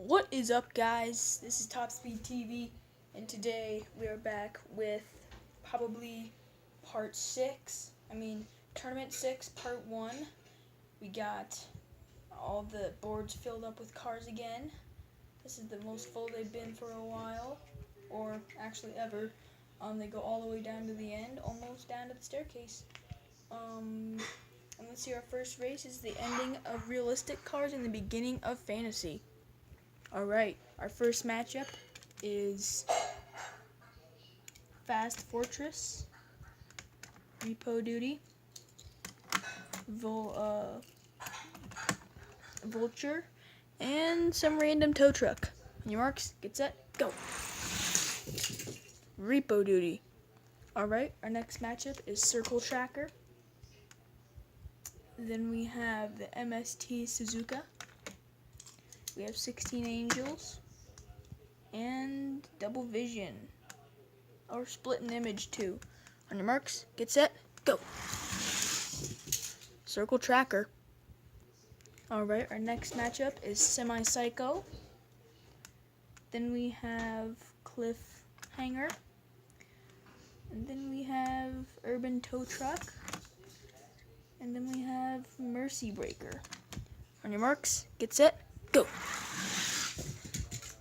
What is up, guys? This is Top Speed TV, and today we are back with probably part 6. Tournament 6, part 1. We got all the boards filled up with cars again. This is the most full they've been for a while, or actually ever. They go all the way down to the end, almost down to the staircase. And let's see, our first race is the ending of realistic cars and the beginning of fantasy. Alright, our first matchup is Fast Fortress, Repo Duty, Vulture, and some random tow truck. On your marks, get set, go! Repo Duty. Alright, our next matchup is Circle Tracker. Then we have the MST Suzuka. We have 16 Angels and Double Vision, or Split an Image too. On your marks, get set, go! Circle Tracker. Alright, our next matchup is Semi Psycho. Then we have Cliffhanger. And then we have Urban Tow Truck. And then we have Mercy Breaker. On your marks, get set, go!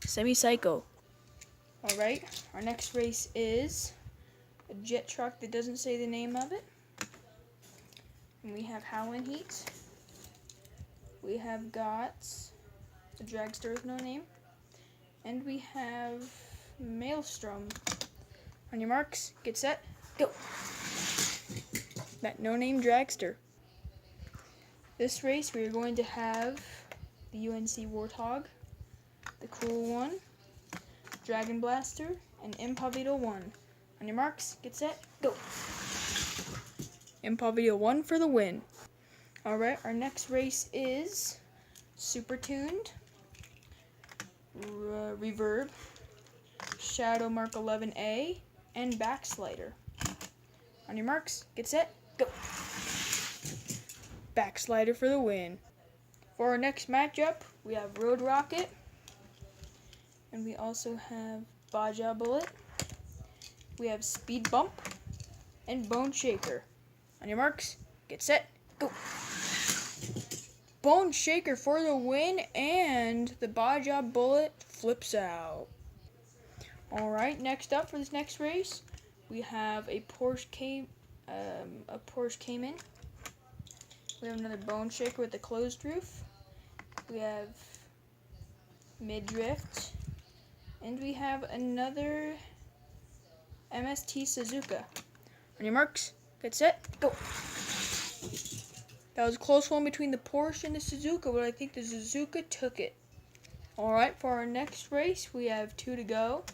Semi-Psycho. Alright, our next race is a jet truck that doesn't say the name of it. And we have Howlin' Heat. We have Gots, a dragster with no name. And we have Maelstrom. On your marks, get set, go! That no-name dragster. This race we are going to have the UNC Warthog, the Cool One, Dragon Blaster, and Impavido 1. On your marks, get set, go! Impavido 1 for the win. Alright, our next race is Super Tuned, Reverb, Shadow Mark 11A, and Backslider. On your marks, get set, go! Backslider for the win. For our next matchup, we have Road Rocket, and we also have Baja Bullet. We have Speed Bump and Bone Shaker. On your marks, get set, go! Bone Shaker for the win, and the Baja Bullet flips out. Alright, next up for this next race, we have a Porsche Cayman. We have another Bone Shaker with a closed roof. We have Mid-Drift. And we have another MST Suzuka. On your marks, get set, go! That was a close one between the Porsche and the Suzuka, but I think the Suzuka took it. Alright, for our next race, we have 2 to go.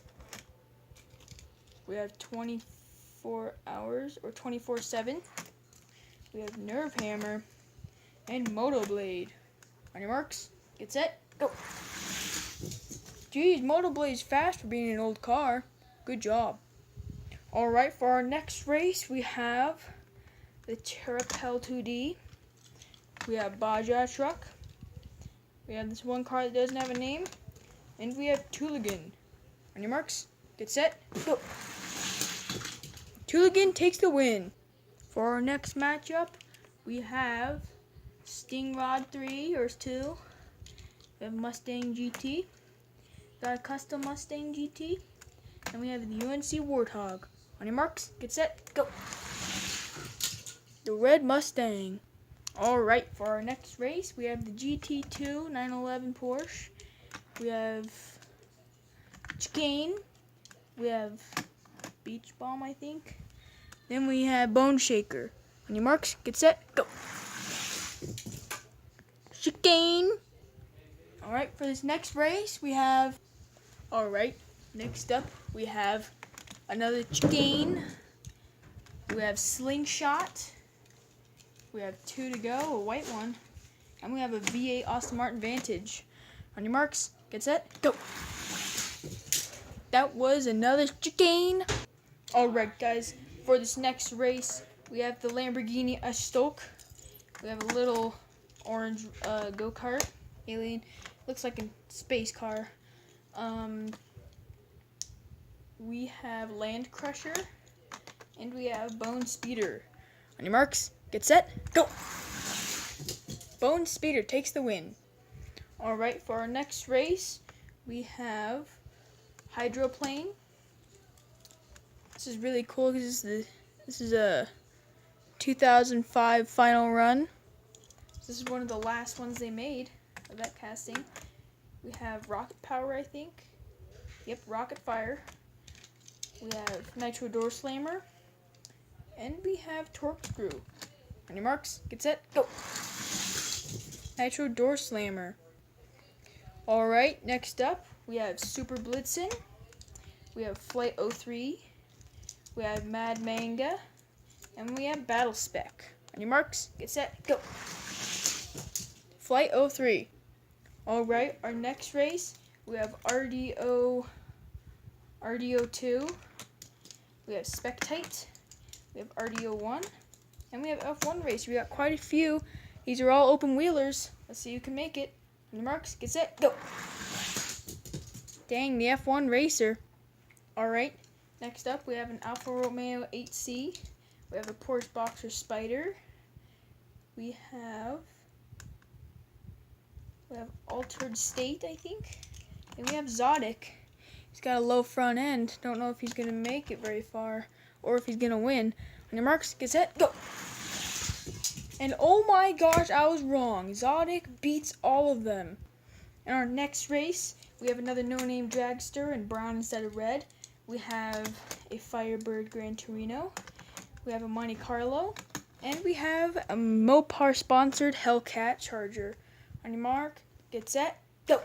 We have 24 hours, or 24/7. We have Nerve Hammer and Moto Blade. On your marks, get set, go! Geez, Moto Blade's fast for being an old car. Good job. Alright, for our next race, we have the Terrapel 2D. We have Baja Truck. We have this one car that doesn't have a name. And we have Tooligan. On your marks, get set, go! Tooligan takes the win. For our next matchup, we have Stingrod 3 or 2. We have Mustang GT. Got a custom Mustang GT. And we have the UNC Warthog. On your marks, get set, go! The red Mustang. Alright, for our next race, we have the GT2 911 Porsche. We have Chicane. We have Beach Bomb, I think. Then we have Bone Shaker. On your marks, get set, go! Chicane. Alright, for this next race, we have... Alright, next up, we have another Chicane. We have Slingshot. We have 2 to go, a white one. And we have a V8 Aston Martin Vantage. On your marks, get set, go! That was another Chicane. Alright, guys, for this next race, we have the Lamborghini Estoque. We have a little orange go-kart, alien. Looks like a space car. We have Land Crusher, and we have Bone Speeder. On your marks, get set, go! Bone Speeder takes the win. Alright, for our next race, we have Hydroplane. This is really cool because this is a 2005 final run. This is one of the last ones they made of that casting. We have Rocket Power, I think. Yep, Rocket Fire. We have Nitro Door Slammer. And we have Torque Screw. On your marks, get set, go! Nitro Door Slammer. Alright, next up, we have Super Blitzen. We have Flight 03. We have Mad Manga. And we have Battle Spec. On your marks, get set, go! Flight 03. Alright, our next race, we have RDO2. We have Spectite. We have RDO1. And we have F1 race. We got quite a few. These are all open wheelers. Let's see who can make it. On your marks, get set, go! Dang, the F1 racer. Alright, next up we have an Alfa Romeo 8C. We have a Porsche Boxer Spider. We have Altered State, I think. And we have Zodic. He's got a low front end. Don't know if he's going to make it very far or if he's going to win. On your marks, get set, go! And oh my gosh, I was wrong. Zodic beats all of them. In our next race, we have another no-name dragster in brown instead of red. We have a Firebird Gran Torino. We have a Monte Carlo. And we have a Mopar-sponsored Hellcat Charger. On your mark, get set, go!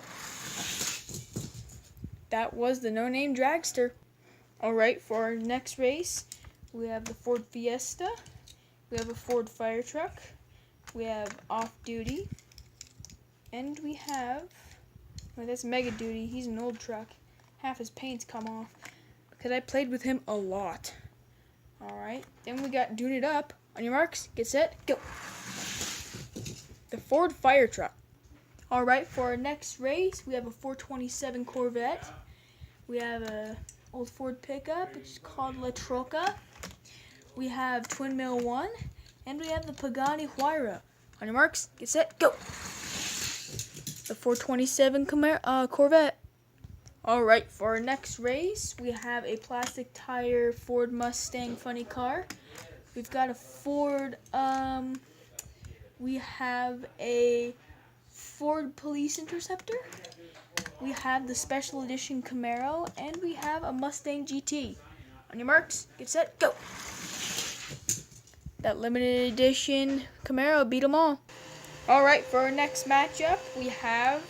That was the no-name dragster. Alright, for our next race, we have the Ford Fiesta. We have a Ford Fire Truck. We have Off Duty. And we have... oh, that's Mega Duty. He's an old truck. Half his paint's come off. Because I played with him a lot. Alright. Then we got Dune It Up. On your marks, get set, go! The Ford Fire Truck. Alright, for our next race, we have a 427 Corvette. We have a old Ford pickup, which is called La Troca. We have Twin Mill 1. And we have the Pagani Huayra. On your marks, get set, go! The 427 Corvette. Alright, for our next race, we have a plastic tire Ford Mustang funny car. We've got a Ford, we have a Ford Police Interceptor. We have the Special Edition Camaro, and we have a Mustang GT. On your marks, get set, go! That limited edition Camaro beat them all. Alright, for our next matchup, we have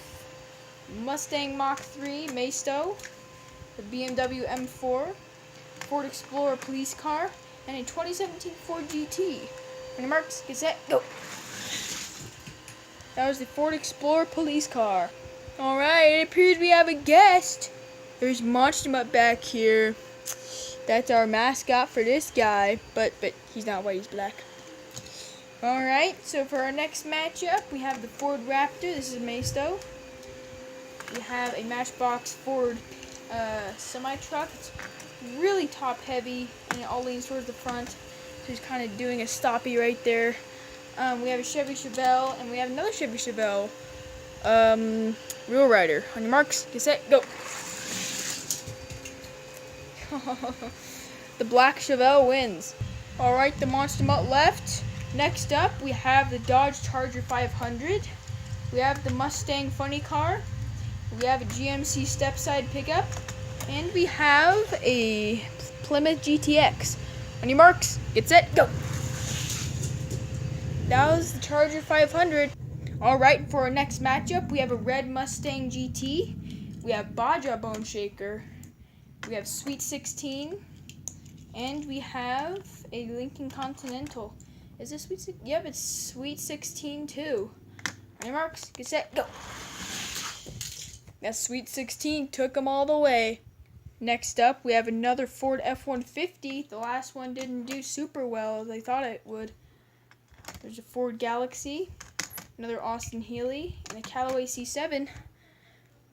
Mustang Mach 3 Maisto, the BMW M4, Ford Explorer police car, and a 2017 Ford GT. On your marks, get set, go! That was the Ford Explorer police car. Alright, it appears we have a guest. There's Monster Mutt back here. That's our mascot for this guy, but he's not white, he's black. Alright, so for our next matchup, we have the Ford Raptor. This is Maisto. We have a Matchbox Ford semi-truck. It's really top-heavy, and it all leans towards the front. So he's kind of doing a stoppie right there. We have a Chevy Chevelle, and we have another Chevy Chevelle. Real Rider. On your marks, get set, go! The black Chevelle wins. Alright, the Monster Mutt left. Next up, we have the Dodge Charger 500. We have the Mustang funny car. We have a GMC step-side pickup. And we have a Plymouth GTX. On your marks, get set, go! That was the Charger 500. Alright, for our next matchup, we have a red Mustang GT. We have Baja Bone Shaker. We have Sweet 16. And we have a Lincoln Continental. Is this Sweet 16? Yep, it's Sweet 16 too. On your marks, get set, go! That Sweet 16 took them all the way. Next up, we have another Ford F-150. The last one didn't do super well as I thought it would. There's a Ford Galaxy, another Austin Healey, and a Callaway C7.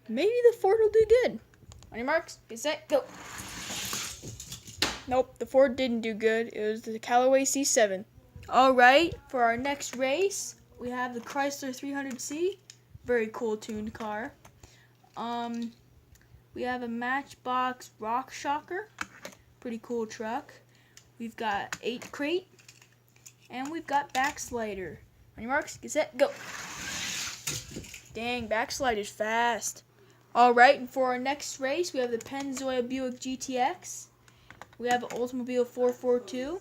Maybe the Ford will do good. On your marks, get set, go. Nope, the Ford didn't do good. It was the Callaway C7. All right, for our next race, we have the Chrysler 300C. Very cool tuned car. We have a Matchbox Rock Shocker. Pretty cool truck. We've got 8 Crate. And we've got Backslider. On your marks, get set, go. Dang, Backslider's fast. All right, and for our next race, we have the Pennzoil Buick GTX. We have an Oldsmobile 442.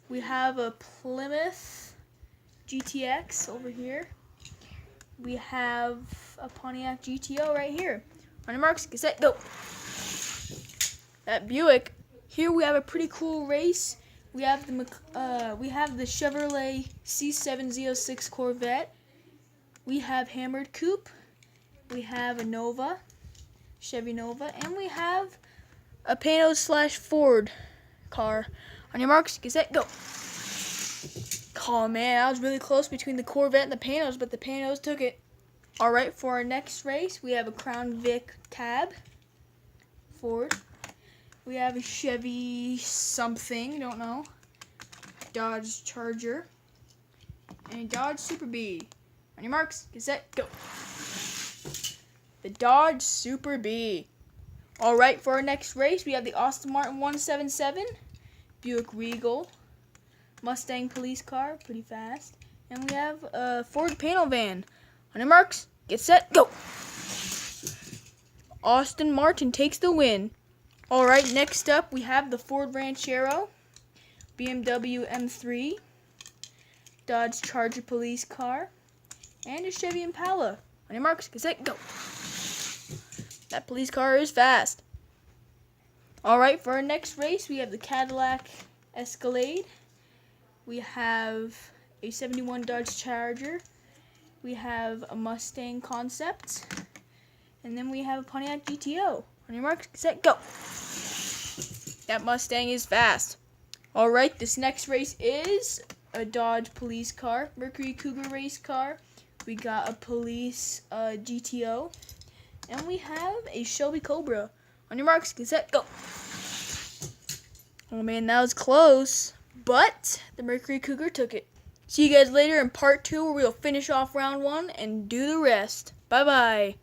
We have a Plymouth GTX over here. We have a Pontiac GTO right here. On your marks, get set, go. That Buick. Here we have a pretty cool race. We have the Chevrolet C706 Corvette. We have Hammered Coupe. We have a Nova, Chevy Nova, and we have a Panos/Ford car. On your marks, get set, go. Oh man, I was really close between the Corvette and the Panos, but the Panos took it. All right, for our next race, we have a Crown Vic Cab, Ford. We have a Chevy something, don't know, Dodge Charger, and a Dodge Super Bee. On your marks, get set, go. The Dodge Super Bee. All right, for our next race, we have the Aston Martin 177, Buick Regal, Mustang police car, pretty fast, and we have a Ford panel van. On your marks, get set, go. Aston Martin takes the win. All right, next up, we have the Ford Ranchero, BMW M3, Dodge Charger police car, and a Chevy Impala. On your marks, get set, go. That police car is fast. All right, for our next race, we have the Cadillac Escalade. We have a 71 Dodge Charger. We have a Mustang Concept. And then we have a Pontiac GTO. On your marks, get set, go. That Mustang is fast. All right, this next race is a Dodge police car, Mercury Cougar race car. We got a police GTO. And we have a Shelby Cobra. On your marks, get set, go. Oh man, that was close. But the Mercury Cougar took it. See you guys later in part 2 where we'll finish off round 1 and do the rest. Bye-bye.